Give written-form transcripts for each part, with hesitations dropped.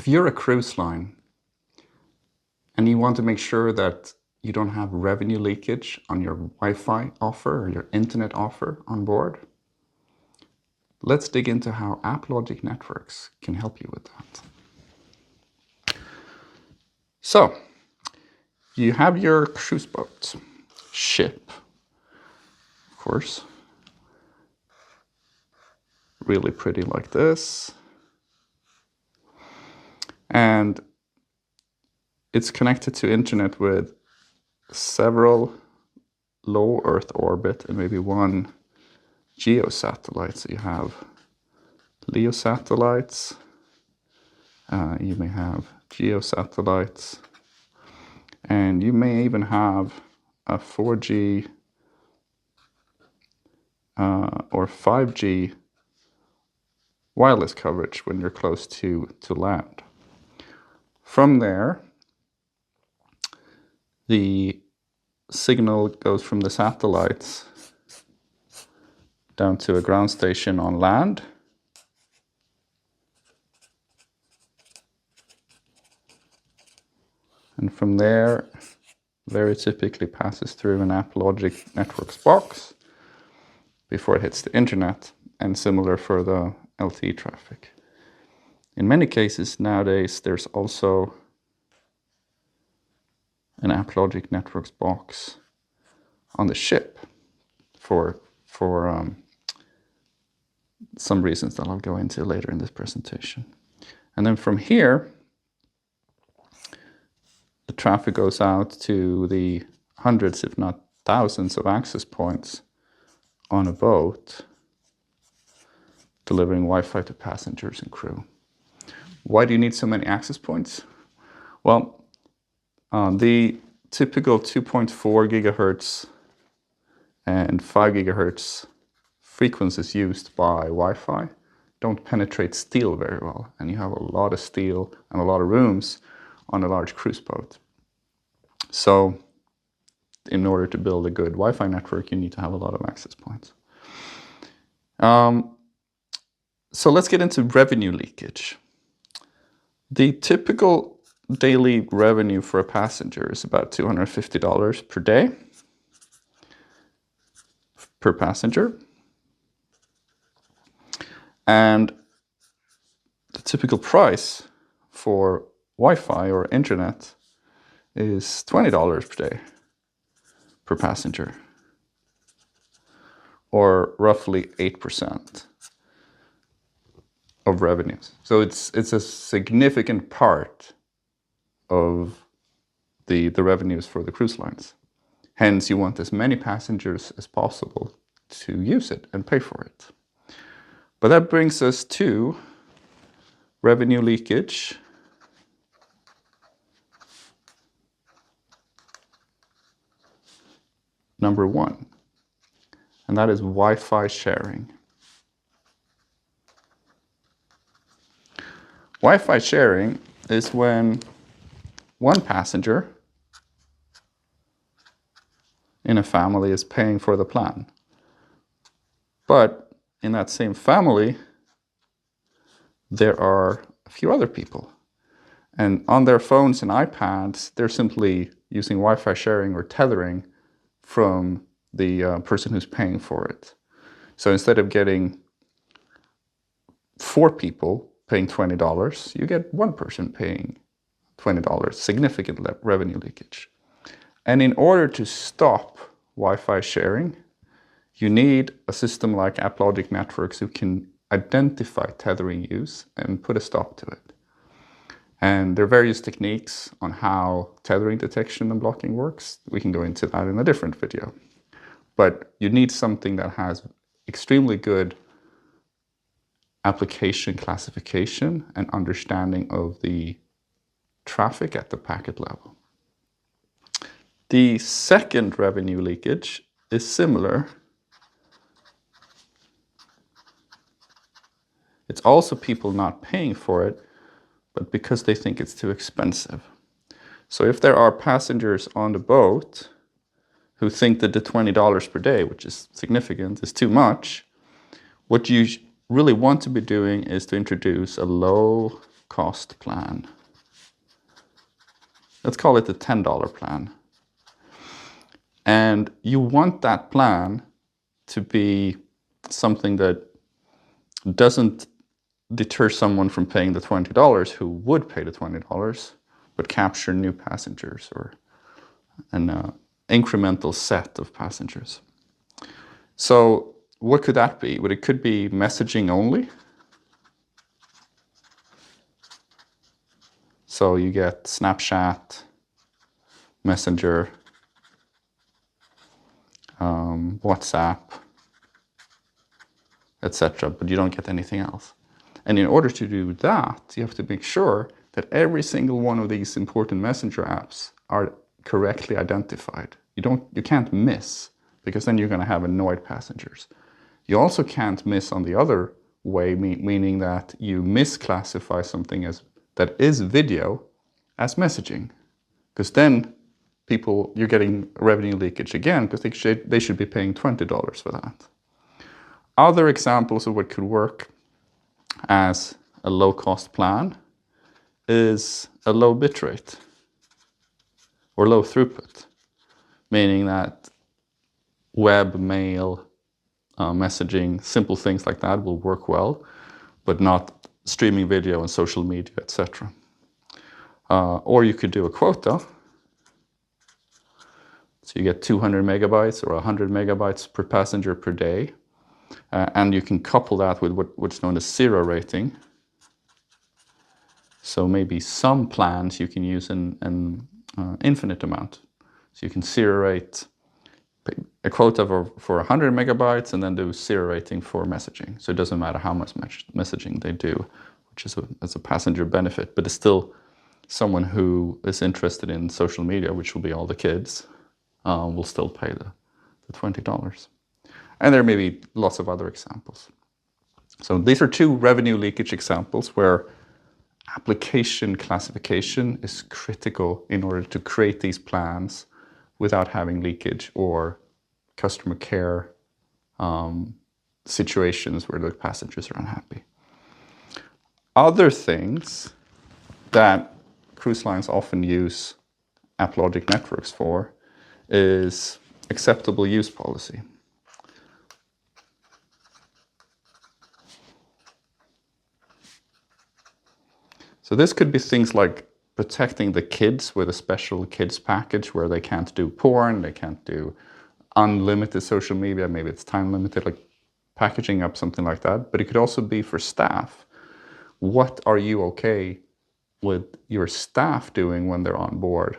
If you're a cruise line and you want to make sure that you don't have revenue leakage on your Wi-Fi offer or your internet offer on board, let's dig into how AppLogic Networks can help you with that. So, you have your cruise boat, ship, of course, really pretty like this. And it's connected to internet with several low Earth orbit and maybe one geo satellite. So you have LEO satellites, you may have geo satellites, and you may even have a 4G or 5G wireless coverage when you're close to land. From there, the signal goes from the satellites down to a ground station on land. And from there, very typically passes through an AppLogic Networks box before it hits the internet, and similar for the LTE traffic. In many cases nowadays, there's also an AppLogic Networks box on the ship for some reasons that I'll go into later in this presentation. And then from here, the traffic goes out to the hundreds, if not thousands, of access points on a boat, delivering Wi-Fi to passengers and crew. Why do you need so many access points? Well, the typical 2.4 gigahertz and 5 gigahertz frequencies used by Wi-Fi don't penetrate steel very well, and you have a lot of steel and a lot of rooms on a large cruise boat. So in order to build a good Wi-Fi network, you need to have a lot of access points. So let's get into revenue leakage. The typical daily revenue for a passenger is about $250 per day per passenger. And the typical price for Wi-Fi or internet is $20 per day per passenger, or roughly 8% of revenues. So it's a significant part of the revenues for the cruise lines. Hence, you want as many passengers as possible to use it and pay for it. But that brings us to revenue leakage. Number one, and that is Wi-Fi sharing. Wi-Fi sharing is when one passenger in a family is paying for the plan. But in that same family, there are a few other people. And on their phones and iPads, they're simply using Wi-Fi sharing or tethering from the person who's paying for it. So instead of getting 4 people paying $20, you get 1 person paying $20, significant revenue leakage. And in order to stop Wi-Fi sharing, you need a system like AppLogic Networks who can identify tethering use and put a stop to it. And there are various techniques on how tethering detection and blocking works. We can go into that in a different video. But you need something that has extremely good application classification and understanding of the traffic at the packet level. The second revenue leakage is similar. It's also people not paying for it, but because they think it's too expensive. So if there are passengers on the boat who think that the $20 per day, which is significant, is too much, what you really want to be doing is to introduce a low cost plan. Let's call it the $10 plan. And you want that plan to be something that doesn't deter someone from paying the $20 who would pay the $20, but capture new passengers or an incremental set of passengers. So what could that be? Well, it could be messaging only. So you get Snapchat, Messenger, WhatsApp, etc., but you don't get anything else. And in order to do that, you have to make sure that every single one of these important messenger apps are correctly identified. You can't miss, because then you're going to have annoyed passengers. You also can't miss on the other way, meaning that you misclassify something that is video as messaging, because then you're getting revenue leakage again, because they should be paying $20 for that. Other examples of what could work as a low-cost plan is a low bitrate or low throughput, meaning that web, mail, messaging, simple things like that will work well, but not streaming video and social media, etc. Or you could do a quota. So you get 200 megabytes or 100 megabytes per passenger per day. And you can couple that with what's known as zero rating. So maybe some plans you can use an infinite amount. So you can zero rate a quota for 100 megabytes and then do zero rating for messaging. So it doesn't matter how much messaging they do, which is as a passenger benefit, but it's still someone who is interested in social media, which will be all the kids, will still pay the $20. And there may be lots of other examples. So these are two revenue leakage examples where application classification is critical in order to create these plans without having leakage or customer care situations where the passengers are unhappy. Other things that cruise lines often use AppLogic Networks for is acceptable use policy. So this could be things like protecting the kids with a special kids package where they can't do porn, they can't do unlimited social media, maybe it's time limited, like packaging up something like that. But it could also be for staff. What are you okay with your staff doing when they're on board?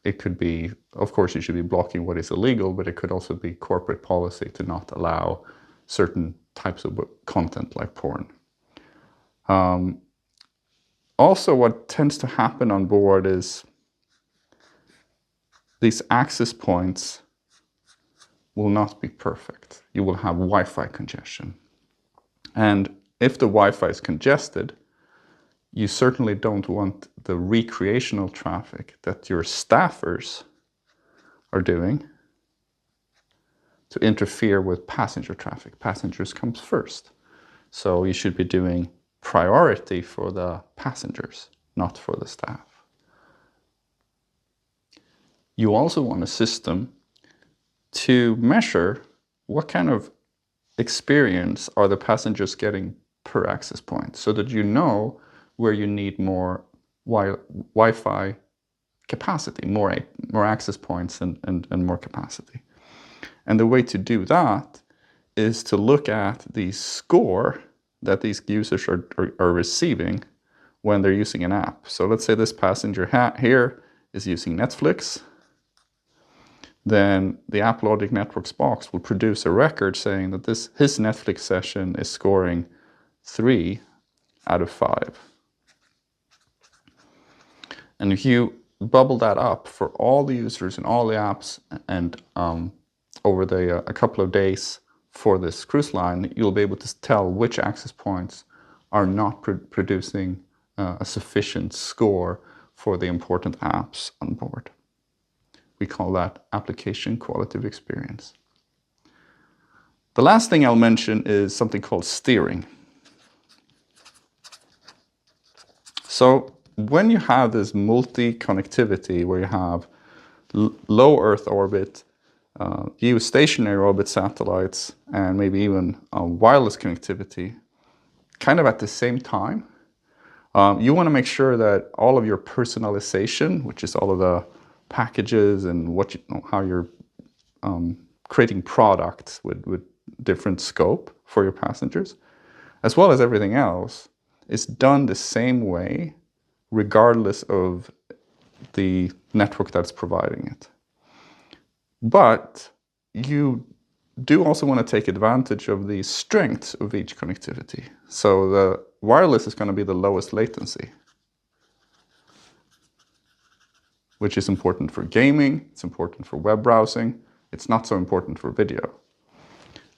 It could be, of course, you should be blocking what is illegal, but it could also be corporate policy to not allow certain types of content like porn. Also, what tends to happen on board is these access points will not be perfect. You will have Wi-Fi congestion. And if the Wi-Fi is congested, you certainly don't want the recreational traffic that your staffers are doing to interfere with passenger traffic. Passengers comes first. So you should be doing priority for the passengers, not for the staff. You also want a system to measure what kind of experience are the passengers getting per access point, so that you know where you need more Wi-Fi capacity, more access points and more capacity. And the way to do that is to look at the score that these users are receiving when they're using an app. So let's say this passenger here is using Netflix. Then the AppLogic Networks box will produce a record saying that his Netflix session is scoring 3 out of 5. And if you bubble that up for all the users and all the apps and over a couple of days for this cruise line, you'll be able to tell which access points are not producing a sufficient score for the important apps on board. We call that application qualitative experience. The last thing I'll mention is something called steering. So when you have this multi-connectivity where you have low Earth orbit, geostationary orbit satellites, and maybe even wireless connectivity, kind of at the same time, you want to make sure that all of your personalization, which is all of the packages and what how you're creating products with different scope for your passengers, as well as everything else, is done the same way, regardless of the network that's providing it. But you do also want to take advantage of the strengths of each connectivity. So the wireless is going to be the lowest latency, which is important for gaming, it's important for web browsing, it's not so important for video.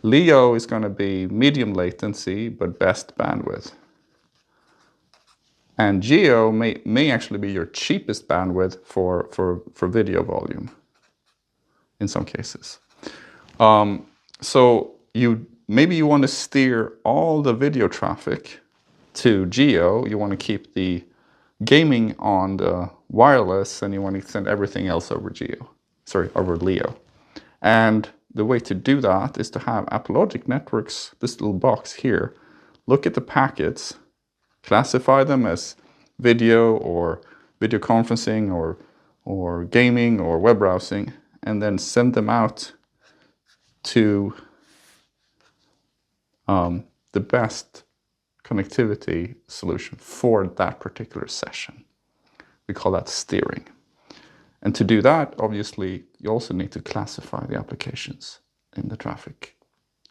LEO is going to be medium latency, but best bandwidth. And GEO may actually be your cheapest bandwidth for video volume in some cases. So maybe you want to steer all the video traffic to GEO, you want to keep the gaming on the wireless, and you want to send everything else over over LEO. And the way to do that is to have AppLogic Networks, this little box here, look at the packets, classify them as video or video conferencing or gaming or web browsing, and then send them out to the best connectivity solution for that particular session. We call that steering. And to do that, obviously, you also need to classify the applications in the traffic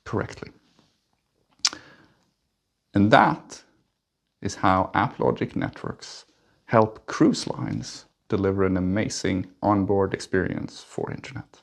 correctly. And that is how AppLogic Networks help cruise lines deliver an amazing onboard experience for internet.